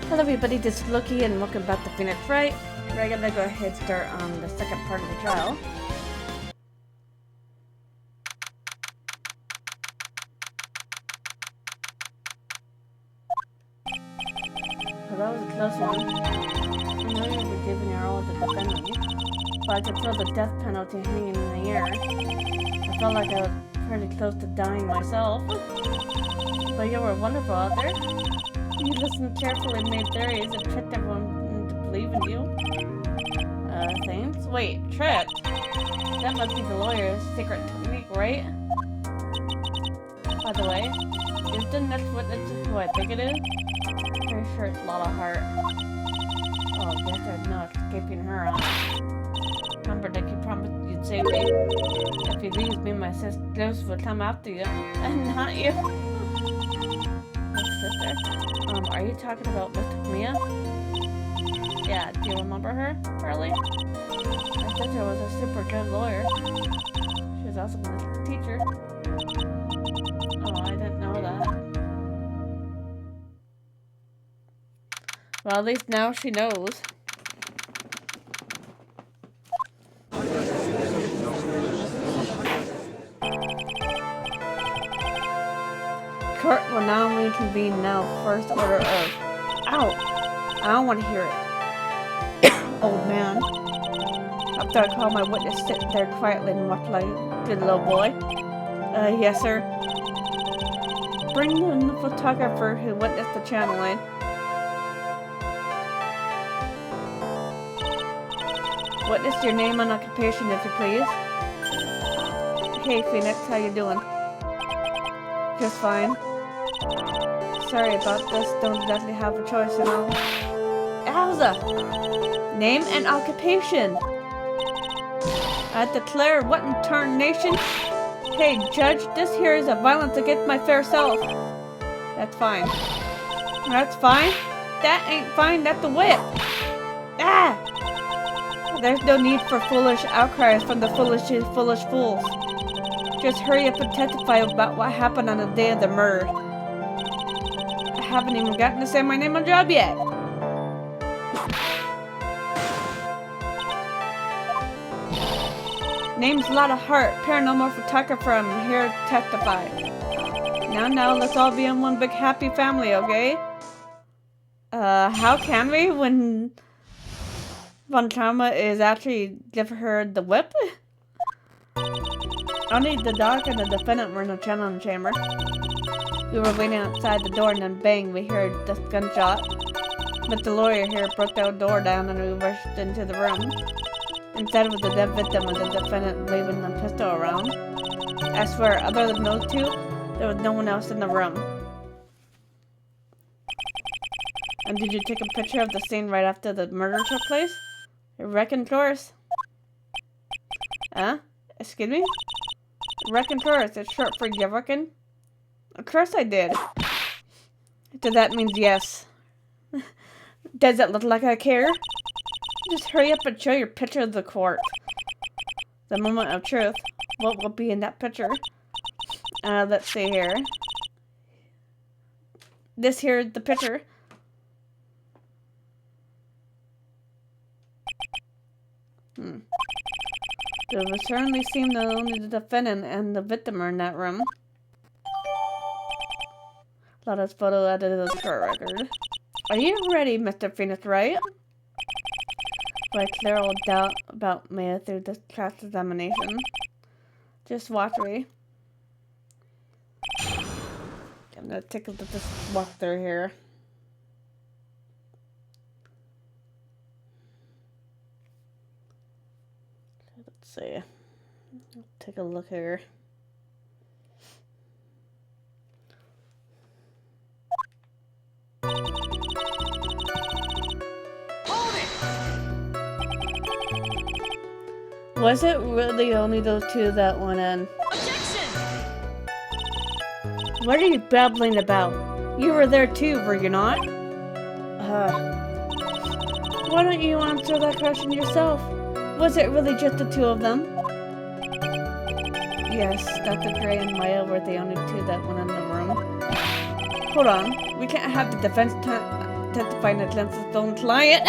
Hello everybody, this is Loki and welcome back to Phoenix Wright. We're gonna go ahead and start on the second part of the trial. Well, that was a close one. I know you were giving your all to defend me, but I could feel the death penalty hanging in the air. I felt like I was pretty close to dying myself. But you were wonderful out there. You listened carefully, made theories, and tricked everyone into believing you. Thanks? Wait, tricked? That must be the lawyer's secret technique, right? By the way, is the next witness who I think it is? Pretty sure it's Lala Hart. Oh, I guess there's no escaping her, huh? Remember that you promised you'd save me. If you lose me, my sisters will come after you. And not you. Sister? Are you talking about Mr. Mia? Yeah, do you remember her, Charlie? My sister was a super good lawyer. She was also my teacher. Oh, I didn't know that. Well, at least now she knows. Court will now reconvene now. First order of... Ow! I don't want to hear it. Old man. After I call my witness, sit there quietly and watch like a good little boy. Yes, sir. Bring in the photographer who witnessed the channeling. Witness your name and occupation, if you please. Hey, Phoenix, how you doing? Just fine. Sorry about this, don't exactly have a choice, you know. Alza! Name and occupation! I declare what in tarnation? Hey, Judge, this here is a violence against my fair self. That's fine. That's fine? That ain't fine, that's a whip! Ah! There's no need for foolish outcries from the foolish fools. Just hurry up and testify about what happened on the day of the murder. I haven't even gotten to say my name on the job yet. Name's Lotta Hart, paranormal photographer. I'm here to testify. Now, let's all be in one big happy family, okay? How can we when Von Trauma is actually giving her the whip? Only the doc and the defendant were in the channeling chamber. We were waiting outside the door and then bang, we heard this gunshot. But the lawyer here broke the door down and we rushed into the room. Instead of the dead victim and the defendant waving the pistol around. I swear, other than those two, there was no one else in the room. And did you take a picture of the scene right after the murder took place? I reckon, of course. Huh? Excuse me? Reckon tourist, it's short for you reckon? Of course I did. So that means yes. Does it look like I care? Just hurry up and show your picture of the court. The moment of truth. What will be in that picture? Let's see here. This here is the picture. It would certainly seem that only the defendant and the victim are in that room. Lotta's photo added to the court record. Are you ready, Mr. Phoenix Wright? I clear all doubt about me through this class examination. Just watch me. I'm gonna take a look at this walkthrough here. Let's see. Take a look here. Was it really only those two that went in? Objection! What are you babbling about? You were there too, were you not? Why don't you answer that question yourself? Was it really just the two of them? Yes, Dr. Gray and Maya were the only two that went in the room. Hold on, we can't have the defense testifying against his own client.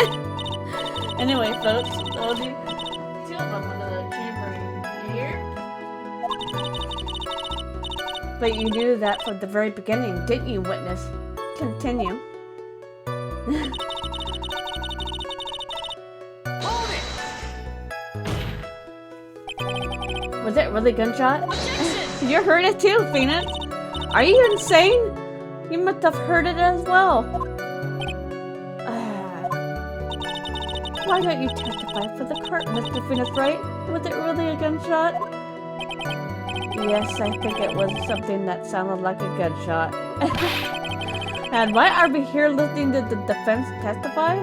Anyway, folks, so the two of them went to the chamber here. But you knew that from the very beginning, didn't you, witness? Continue. Was it really gunshot? You heard it too, Phoenix. Are you insane? You must have heard it as well. Why don't you testify for the court, Mr. Phoenix, right? Was it really a gunshot? Yes, I think it was something that sounded like a gunshot. And why are we here listening to the defense testify?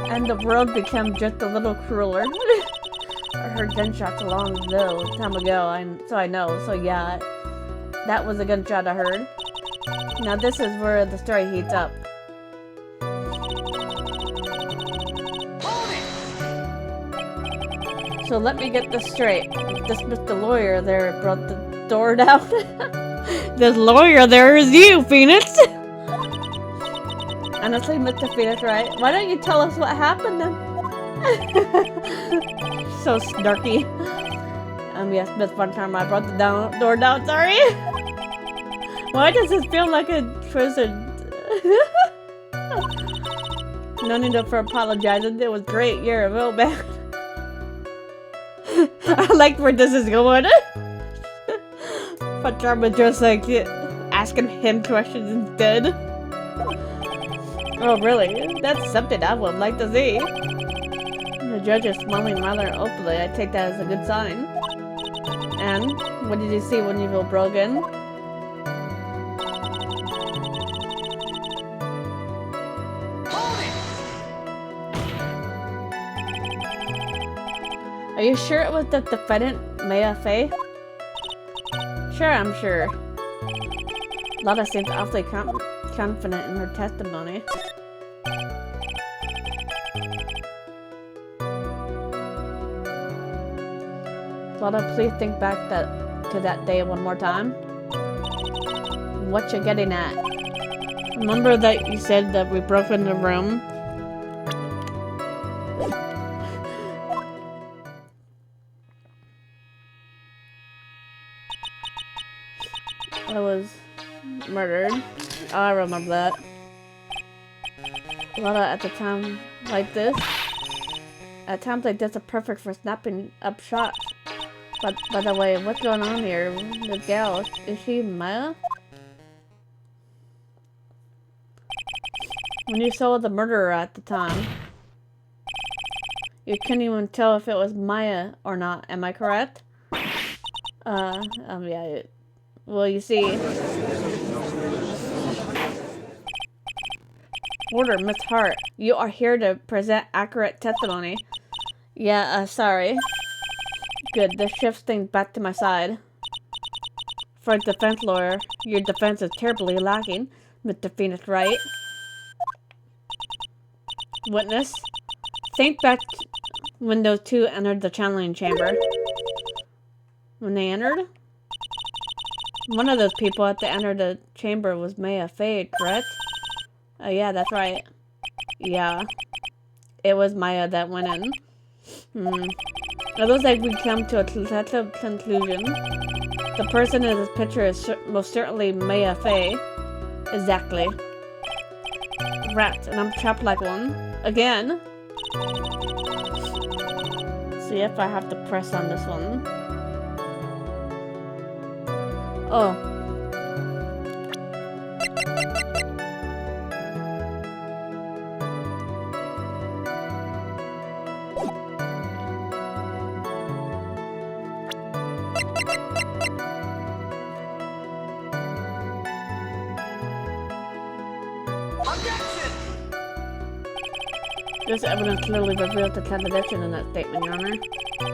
And the world became just a little crueler. I heard gunshots a long time ago, so I know. So yeah, that was a gunshot I heard. Now this is where the story heats up. So let me get this straight. This Mr. Lawyer there brought the door down. This lawyer there is you, Phoenix! Honestly, Mr. Phoenix, right? Why don't you tell us what happened then? So snarky. Yes, Miss One Time I brought the door down, sorry! Why does this feel like a prison? No need for apologizing, it was great, you're a real man. I like where this is going. But I'm just like asking him questions instead. Oh really? That's something I would like to see. The judge is smiling rather openly. I take that as a good sign. And what did you see when you were broken? Are you sure it was the defendant, Maya Fey? Sure, I'm sure. Lada seems awfully confident in her testimony. Lada, please think back to that day one more time. What you getting at? Remember that you said that we broke in the room? I was murdered. Oh, I remember that. Lada, at the time like this, at times like this are perfect for snapping up shots. But by the way, what's going on here? This gal, is she Maya? When you saw the murderer at the time, you couldn't even tell if it was Maya or not, am I correct? Yeah. Well, you see... Order, Miss Hart. You are here to present accurate testimony. Yeah, sorry. Good, this shifts things back to my side. For a defense lawyer, your defense is terribly lacking, Mr. Phoenix, right? Witness, think back when those two entered the channeling chamber. When they entered? One of those people at the end of the chamber was Maya Fade, correct? Yeah, that's right. Yeah. It was Maya that went in. It looks like we come to a conclusion. The person in this picture is most certainly Maya Fey. Exactly. Rat, and I'm trapped like one. Again. See if I have to press on this one. Oh. This evidence clearly reveals the contradiction in that statement, Your Honor.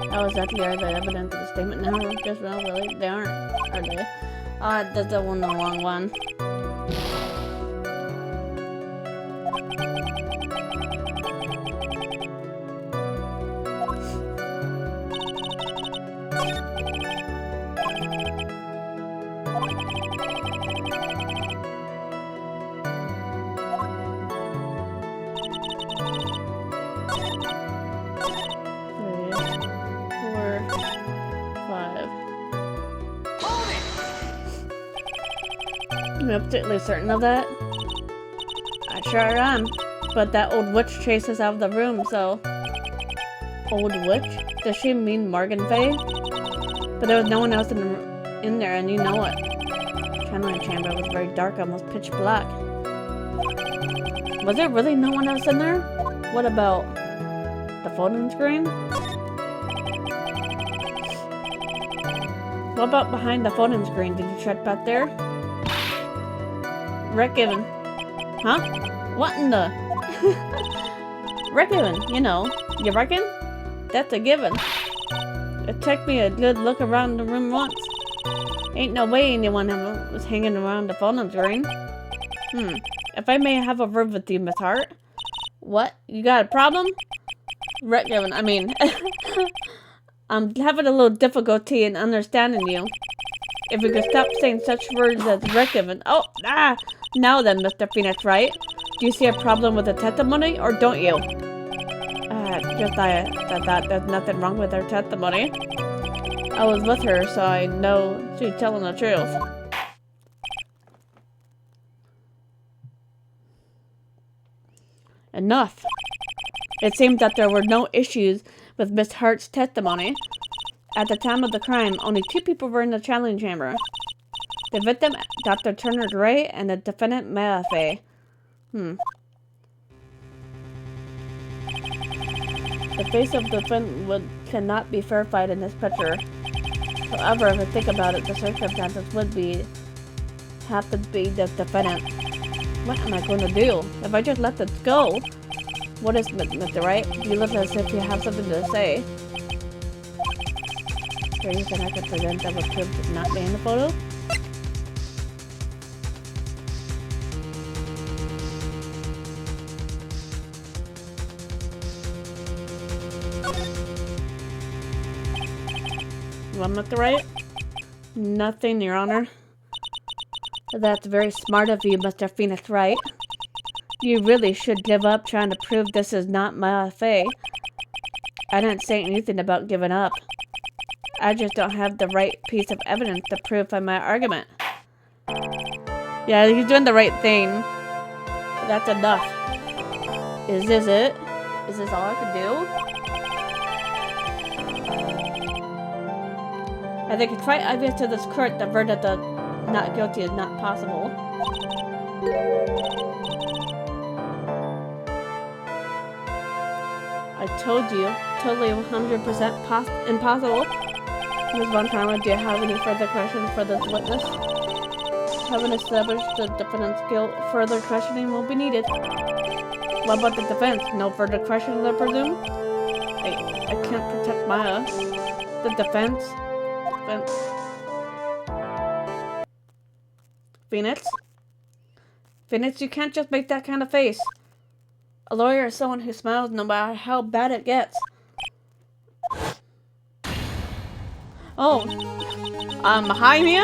How exactly are the evidence of the statement now? Just well, really? They aren't, are they? That's the one, the wrong one. I'm absolutely certain of that. I sure am. But that old witch chased us out of the room, so... Old witch? Does she mean Morgan Faye? But there was no one else in there, and you know it. The channeling chamber was very dark, almost pitch black. Was there really no one else in there? What about the folding screen? What about behind the folding screen? Did you check back there? Rick Given. Huh? What in the... Rick Given, you know. You reckon? That's a given. It took me a good look around the room once. Ain't no way anyone was hanging around the folding screen. If I may have a word with you, Miss Hart. What? You got a problem? Rick Given, I mean... I'm having a little difficulty in understanding you. If you could stop saying such words as Rick Given. Oh, now then, Mr. Phoenix Wright. Do you see a problem with the testimony, or don't you? Just I thought there's nothing wrong with her testimony. I was with her, so I know she's telling the truth. Enough. It seems that there were no issues with Miss Hart's testimony. At the time of the crime, only 2 people were in the channeling chamber. The victim, Dr. Turner Gray, and the defendant, Maya Fey. The face of the defendant cannot be verified in this picture. However, if I think about it, the circumstances would have to be the defendant. What am I going to do? If I just let this go? What is Mr. Wright? You look as if you have something to say. So you think I could present that was proof to not be in the photo? Well, Mr. Wright? Nothing, Your Honor. That's very smart of you, Mr. Phoenix Wright. You really should give up trying to prove this is not Maya Fey. I didn't say anything about giving up. I just don't have the right piece of evidence to prove my argument. Yeah, he's doing the right thing. That's enough. Is this it? Is this all I can do? I think it's quite obvious to this court that verdict of not guilty is not possible. I told you, totally 100% impossible. Ms. Von Karma, do you have any further questions for this witness? Having established the defendant's guilt, further questioning will be needed. What about the defense? No further questions, I presume? I can't protect Maya. The defense? Phoenix? Phoenix, you can't just make that kind of face. A lawyer is someone who smiles no matter how bad it gets. Oh. Hi, Mia?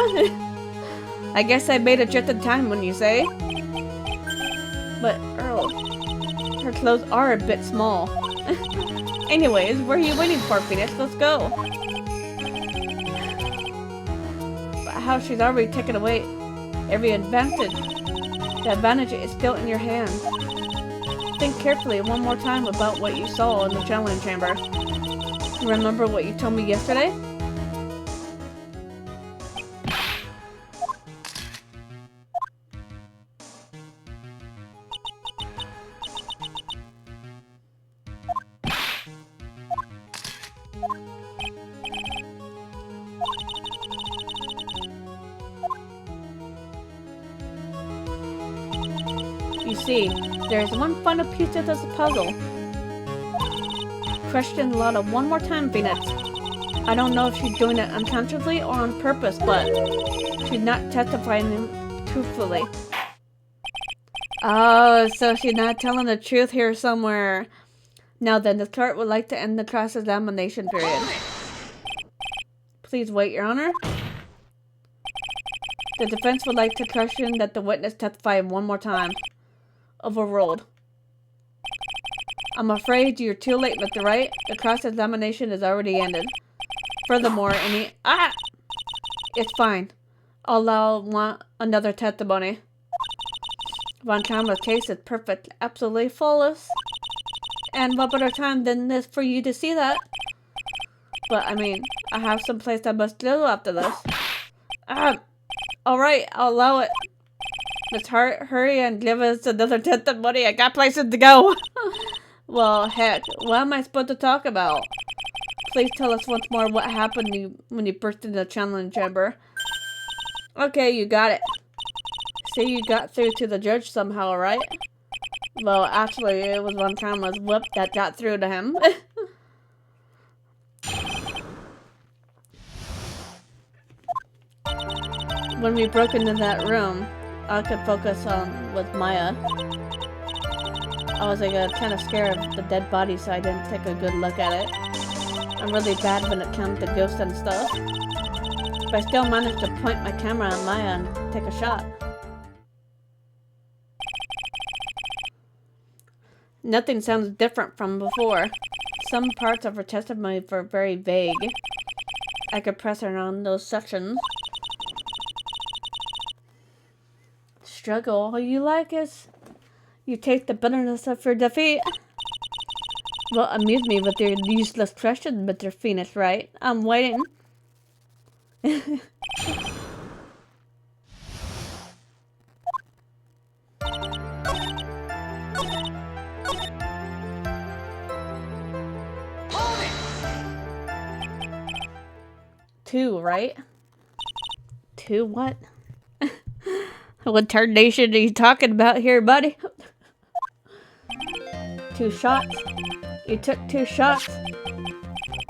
I guess I made it just in time when you say. But, Earl, her clothes are a bit small. Anyways, where are you waiting for, Phoenix? Let's go. But how she's already taken away every advantage. The advantage is still in your hands. Think carefully one more time about what you saw in the channeling chamber. Remember what you told me yesterday? You see, there is one final piece to this puzzle. Question Lotta one more time, Phoenix. I don't know if she's doing it unconsciously or on purpose, but she's not testifying truthfully. Oh, so she's not telling the truth here somewhere. Now then, the court would like to end the cross-examination period. Please wait, Your Honor. The defense would like to question that the witness testify one more time. Overruled. I'm afraid you're too late, Mr. Wright. The cross-examination is already ended. Furthermore, It's fine. I'll want another testimony. Von Trauma's case is perfect, absolutely flawless. And what better time than this for you to see that? But I mean, I have some place I must go after this. Alright, I'll allow it. Let's hurry and give us another testimony. I got places to go. Well, heck, what am I supposed to talk about? Please tell us once more what happened when you burst into the challenge chamber. Okay, you got it. See, you got through to the judge somehow, right? Well, actually, it was Von Trauma's whip that got through to him. When we broke into that room, all I could focus on was Maya. I was like kind of scared of the dead body, so I didn't take a good look at it. I'm really bad when it comes to ghosts and stuff. But I still managed to point my camera on Maya and take a shot. Nothing sounds different from before. Some parts of her testimony were very vague. I could press her on those sections. Struggle all you like is you taste the bitterness of your defeat. Well, amuse me with your useless questions, Mr. Phoenix, right? I'm waiting. Two, right? Two what? What tarnation are you talking about here, buddy? 2 shots. You took 2 shots,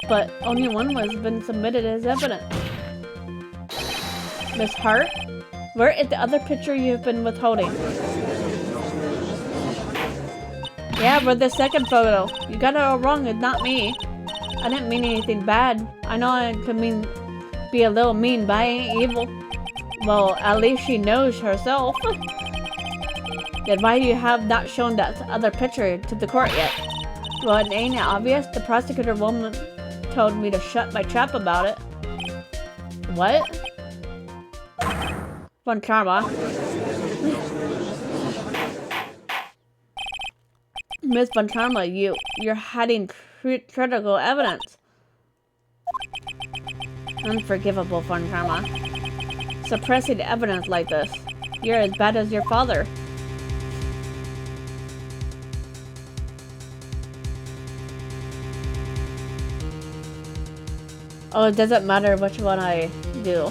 but only one was been submitted as evidence. Miss Hart, where is the other picture you've been withholding? Yeah, but the second photo. You got it all wrong, it's not me. I didn't mean anything bad. I know I could be a little mean, but I ain't evil. Well, at least she knows herself. Then why do you have not shown that other picture to the court yet? Well, it ain't obvious. The prosecutor woman told me to shut my trap about it. What? Von Trauma. Miss Von Trauma, you're hiding critical evidence. Unforgivable, Von Trauma. Suppressing evidence like this. You're as bad as your father. Oh, it doesn't matter which one I do.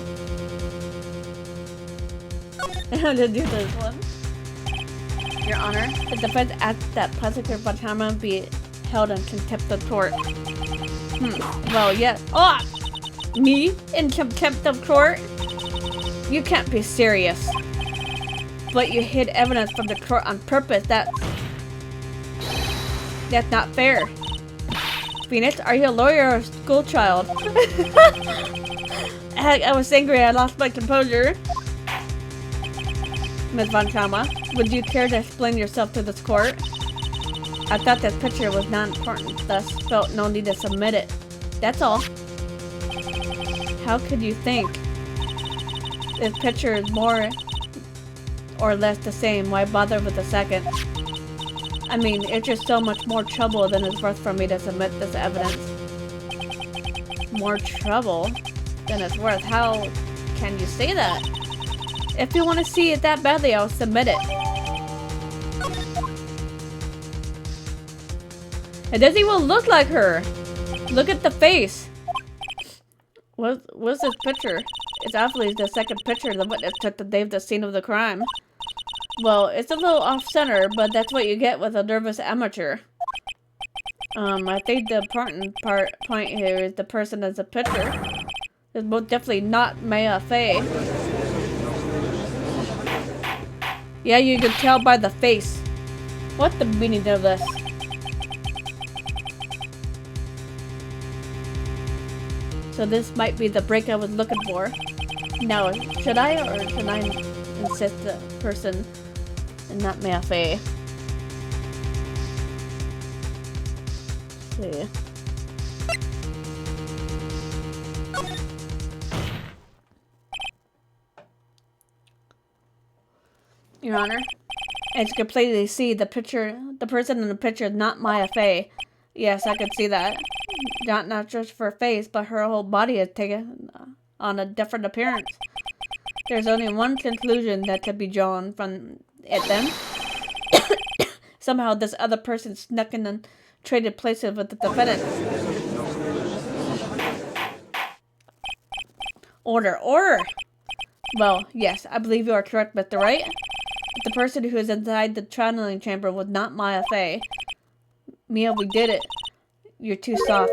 I have to do this one. Your Honor, the defense asks that Prosecutor Von Trauma be held in contempt of court. Well, yes. Oh! Me? In contempt of court? You can't be serious. But you hid evidence from the court on purpose. That's not fair. Phoenix, are you a lawyer or a school child? I was angry. I lost my composure. Ms. Von Trauma, would you care to explain yourself to this court? I thought this picture was not important, thus felt no need to submit it. That's all. How could you think? This picture is more or less the same. Why bother with the second? I mean, it's just so much more trouble than it's worth for me to submit this evidence. More trouble than it's worth? How can you say that? If you want to see it that badly, I'll submit it. It doesn't even look like her. Look at the face. What's this picture? It's obviously the second picture the witness took the day of the scene of the crime. Well, it's a little off-center, but that's what you get with a nervous amateur. I think the important point here is the person as a picture. It's most definitely not Maya Fey. Yeah, you can tell by the face. What's the meaning of this? So this might be the break I was looking for. Now, should I or should I insist the person and not Maya Fey? Let's see. Your Honor. As you can clearly see, the person in the picture is not Maya Fey. Yes, I could see that. Not just her face, but her whole body has taken on a different appearance. There's only one conclusion that could be drawn from it then. Somehow this other person snuck in and traded places with the defendant. Order! Well, yes, I believe you are correct, Mr. Wright. But the person who is inside the channeling chamber was not Maya Fey. Mia, we did it. You're too soft.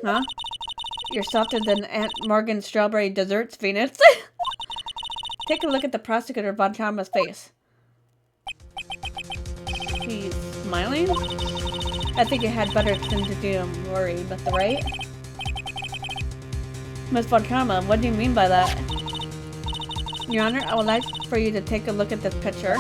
Huh? You're softer than Aunt Morgan's strawberry desserts, Phoenix. Take a look at the prosecutor Von Karma's face. He's smiling? I think it had better than to do worry, Mr. Wright. Miss Von Karma, what do you mean by that? Your Honor, I would like for you to take a look at this picture.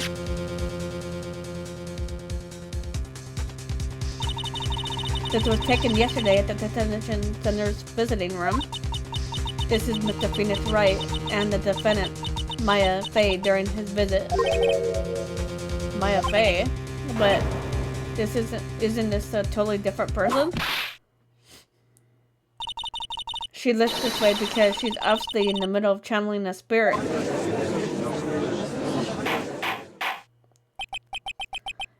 This was taken yesterday at the detention center's visiting room. This is Mr. Phoenix Wright and the defendant, Maya Fey, during his visit. Maya Fey? But this isn't this a totally different person? She looks this way because she's obviously in the middle of channeling a spirit.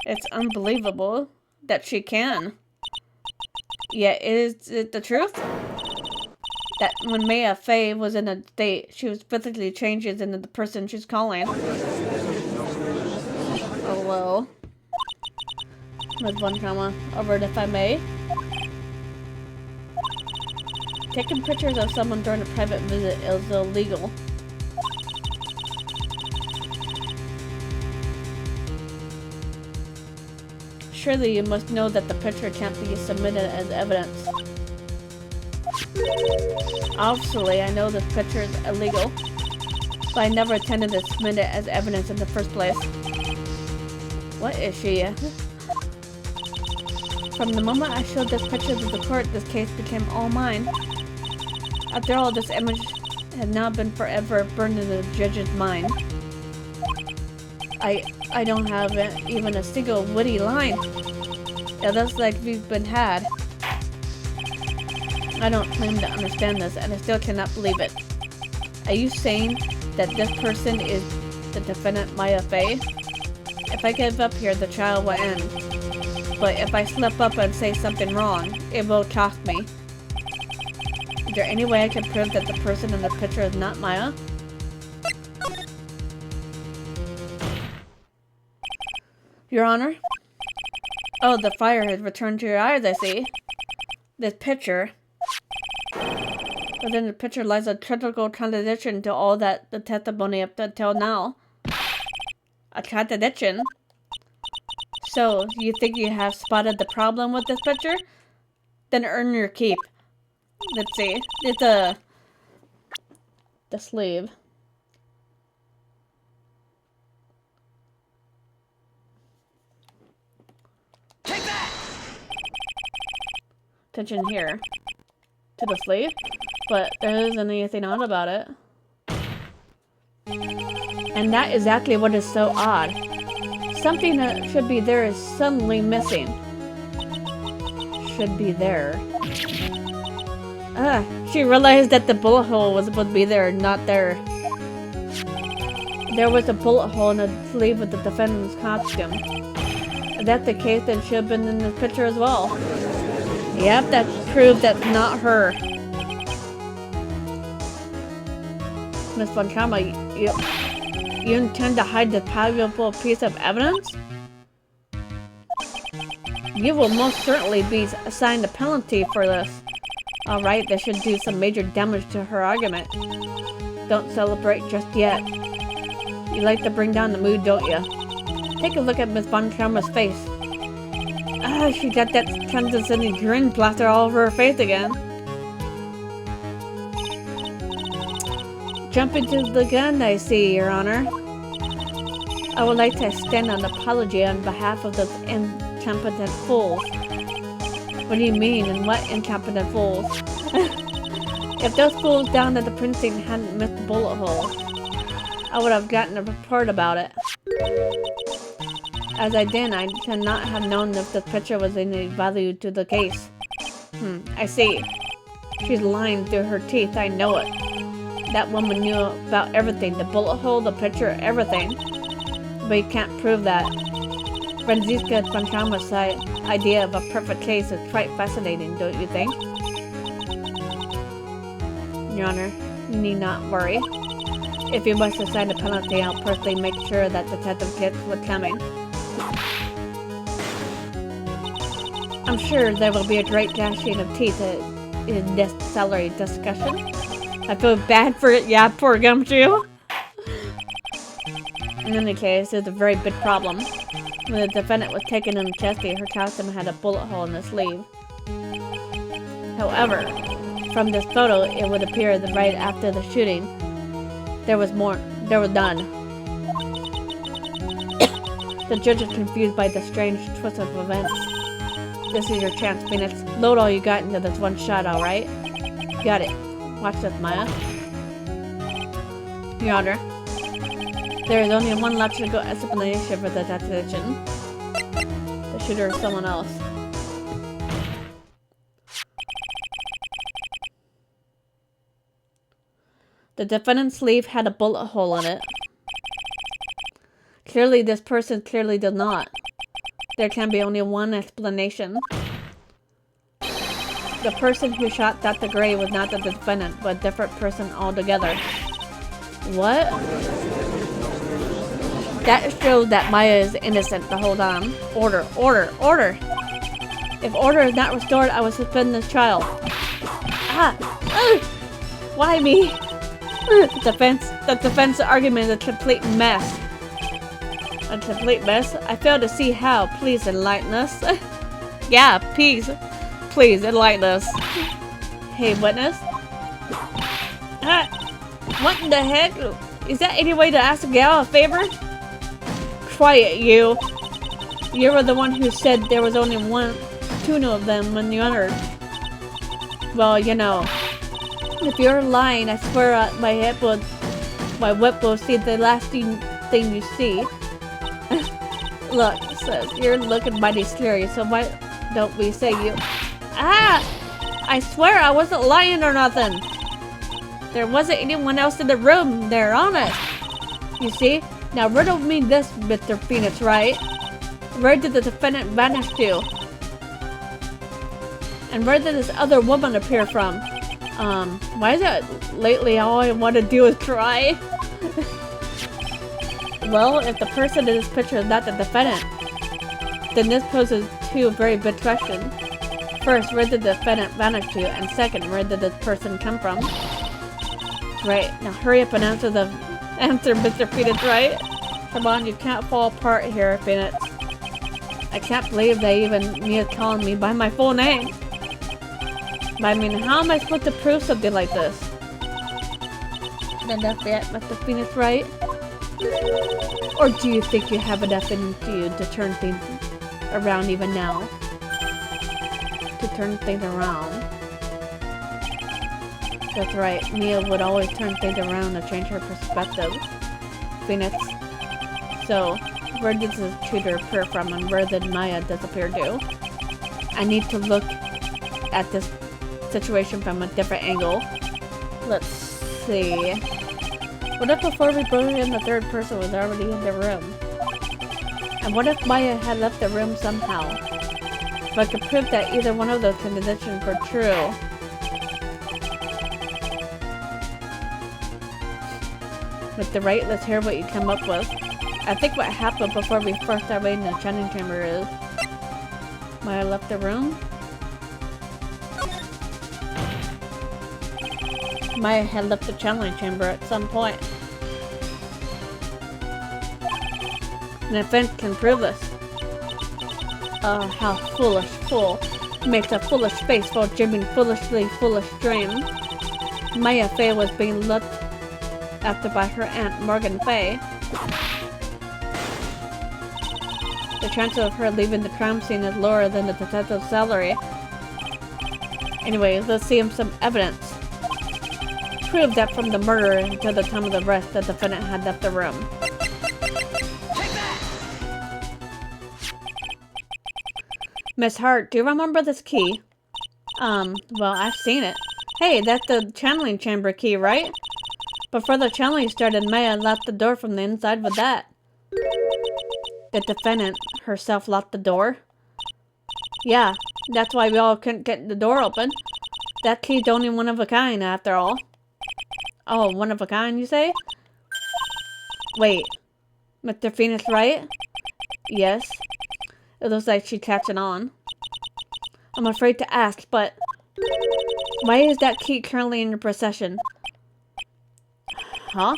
It's unbelievable that she can. Yet, is it the truth? That when Maya Fey was in a state, she was physically changes into the person she's calling. Oh well. With one comma, over it if I may. Taking pictures of someone during a private visit is illegal. Surely you must know that the picture can't be submitted as evidence. Obviously, I know this picture is illegal, but I never intended to submit it as evidence in the first place. What is she? From the moment I showed this picture to the court, this case became all mine. After all, this image has now been forever burned in the judge's mind. I don't have even a single witty line. It looks like we've been had. I don't claim to understand this, and I still cannot believe it. Are you saying that this person is the defendant Maya Fey? If I give up here, the trial will end. But if I slip up and say something wrong, it will cost me. Is there any way I can prove that the person in the picture is not Maya? Your Honor? Oh, the fire has returned to your eyes, I see. This picture. Within the picture lies a critical contradiction to all that the testimony up until now. A contradiction? So, you think you have spotted the problem with this picture? Then earn your keep. Let's see. It's the sleeve. Take that! Attention here. To the sleeve. But there isn't anything odd about it. And that is exactly what is so odd. Something that should be there is suddenly missing. Should be there. She realized that the bullet hole was supposed to be there, not there. There was a bullet hole in the sleeve of the defendant's costume. If that's the case, then it should have been in this picture as well. Yep, that proved that's not her. Miss Von Karma, you intend to hide this valuable piece of evidence? You will most certainly be assigned a penalty for this. Alright, this should do some major damage to her argument. Don't celebrate just yet. You like to bring down the mood, don't you? Take a look at Miss Von Karma's face. She got that condescending grin plastered all over her face again. Jumping to the gun, I see, Your Honor. I would like to extend an apology on behalf of those incompetent fools. What do you mean, and what incompetent fools? If those fools down at the precinct hadn't missed the bullet hole, I would have gotten a report about it. As I did, I could not have known if the picture was any value to the case. I see. She's lying through her teeth, I know it. That woman knew about everything, the bullet hole, the picture, everything. But you can't prove that. Franziska Fanchama's idea of a perfect case is quite fascinating, don't you think? Your Honor, you need not worry. If you must assign a penalty, I'll personally make sure that Detective gets what's coming. I'm sure there will be a great dashing of teeth in this salary discussion. I feel bad for it, yeah, poor Gumshoe. In any case, it's a very big problem. When the defendant was taken in custody, her costume had a bullet hole in the sleeve. However, from this photo, it would appear that right after the shooting, there was none. The judge is confused by the strange twist of events. This is your chance, Phoenix. Load all you got into this one shot, alright? Got it. Watch this, Maya. Your Honor, there is only one logical explanation for the detention. The shooter is someone else. The defendant's sleeve had a bullet hole in it. Clearly, this person clearly did not. There can be only one explanation. The person who shot Dr. Gray was not the defendant, but a different person altogether. What? That shows that Maya is innocent the whole time. Order, order, order! If order is not restored, I will suspend this trial. Why me? The defense argument is a complete mess. A complete mess? I fail to see how. Please enlighten us. Yeah, please enlighten us. Hey, witness? What in the heck? Is that any way to ask a gal a favor? Quiet, you. You were the one who said there was only two of them when you entered. Well, you know. If you're lying, I swear my whip will see the last thing you see. Look, sis, you're looking mighty scary, so why don't we say you... I swear I wasn't lying or nothing! There wasn't anyone else in the room, they're honest! You see? Now riddle me this, Mr. Phoenix, right? Where did the defendant vanish to? And where did this other woman appear from? Why is it lately all I want to do is cry? Well, if the person in this picture is not the defendant, then this poses two very big questions. First, where did the defendant vanish to? And second, where did this person come from? Right, now hurry up and answer Mr. Phoenix, right? Come on, you can't fall apart here, Phoenix. I can't believe they even need calling me by my full name. But I mean, how am I supposed to prove something like this? Enough yet, Mr. Phoenix, right? Or do you think you have enough in you to turn things around even now? To turn things around. That's right, Mia would always turn things around to change her perspective. Phoenix. So, where did this tutor appear from and where did Maya disappear to? I need to look at this situation from a different angle. Let's see. What if before we brought in the third person was already in the room? And what if Maya had left the room somehow? If I could prove that either one of those conditions were true. With the right, let's hear what you come up with. I think what happened before we first started in the chanting chamber is... Maya left the room? Maya had left the channeling chamber at some point. An event can prove this. Oh, how foolish fool. Makes a foolish face while dreaming foolishly foolish dreams. Maya Fey was being looked after by her aunt Morgan Fey. The chance of her leaving the crime scene is lower than the detective's salary. Anyway, let's see some evidence. Prove that from the murder until the time of the arrest, the defendant had left the room. Miss Hart, do you remember this key? Well, I've seen it. Hey, that's the channeling chamber key, right? Before the channeling started, Maya locked the door from the inside with that. The defendant herself locked the door? Yeah, that's why we all couldn't get the door open. That key's only one of a kind, after all. Oh, one of a kind, you say? Wait, Mr. Phoenix, right? Yes. It looks like she's catching on. I'm afraid to ask, but why is that key currently in your possession? Huh?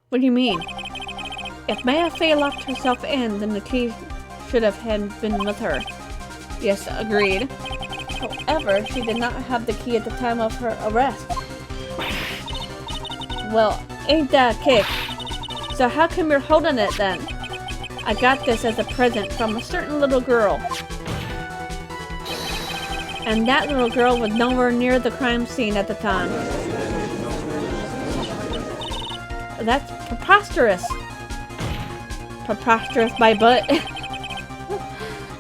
What do you mean? If Maya Fey locked herself in, then the key should have been with her. Yes, agreed. However, she did not have the key at the time of her arrest. Well, ain't that a kick? So how come you're holding it then? I got this as a present from a certain little girl. And that little girl was nowhere near the crime scene at the time. That's preposterous. Preposterous by butt.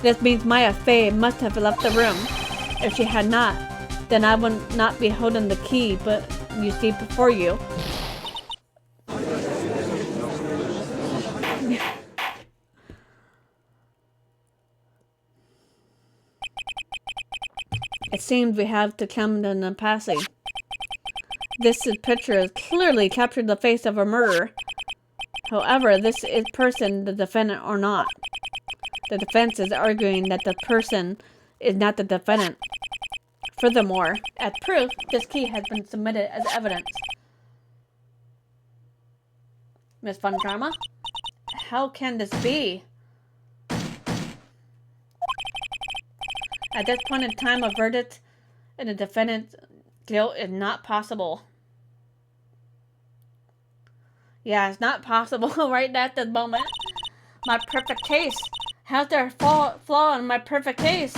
This means Maya Fey must have left the room. If she had not, then I would not be holding the key, but you see before you. It seems we have to come to an impasse. This picture has clearly captured the face of a murderer. However, this is person the defendant or not. The defense is arguing that the person is not the defendant. Furthermore, as proof, this key has been submitted as evidence. Miss Von Karma? How can this be? At this point in time, a verdict in the defendant's guilt is not possible. Yeah, it's not possible right at this moment. My perfect case. How's there a flaw in my perfect case?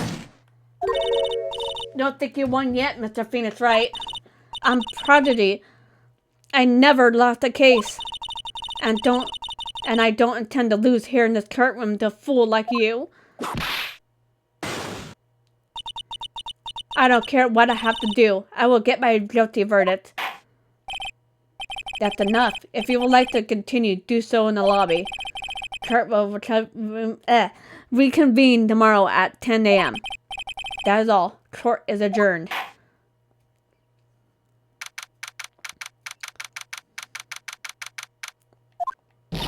Don't think you won yet, Mr. Phoenix, right? I'm prodigy. I never lost a case. And I don't intend to lose here in this courtroom to a fool like you. I don't care what I have to do. I will get my guilty verdict. That's enough. If you would like to continue, do so in the lobby. Court will reconvene tomorrow at 10 a.m. That is all. Court is adjourned. It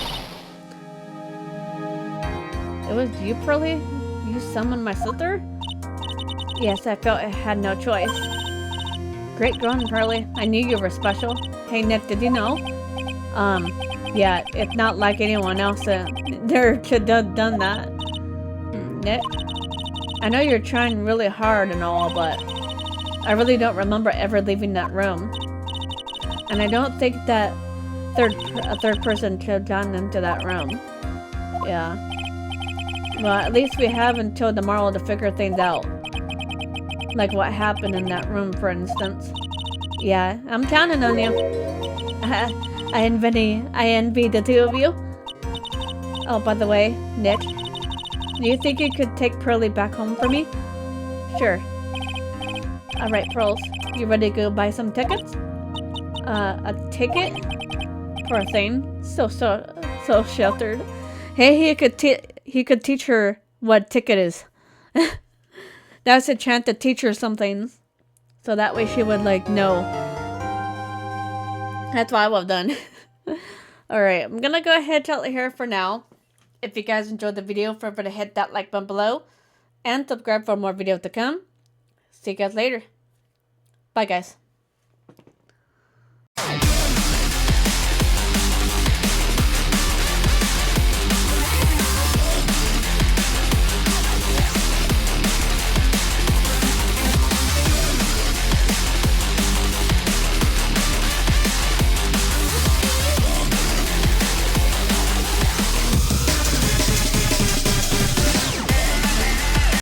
was you, Pearly? You summoned my sister? Yes, I felt I had no choice. Great going, Pearly. I knew you were special. Hey, Nick, did you know? Yeah, it's not like anyone else there could have done that. Nick? I know you're trying really hard and all, but I really don't remember ever leaving that room. And I don't think that a third person could have gone into that room. Yeah. Well, at least we have until tomorrow to figure things out. Like what happened in that room, for instance. Yeah, I'm counting on you. I envy the two of you. Oh, by the way, Nick, do you think you could take Pearly back home for me? Sure. Alright, Pearls, you ready to go buy some tickets? A ticket? Poor thing. So sheltered. Hey, he could teach her what ticket is. That's a chance to teach her something. So that way she would, like, know. That's what I would have done. Alright, I'm gonna go ahead and tell it here for now. If you guys enjoyed the video, feel free to hit that like button below. And subscribe for more videos to come. See you guys later. Bye, guys.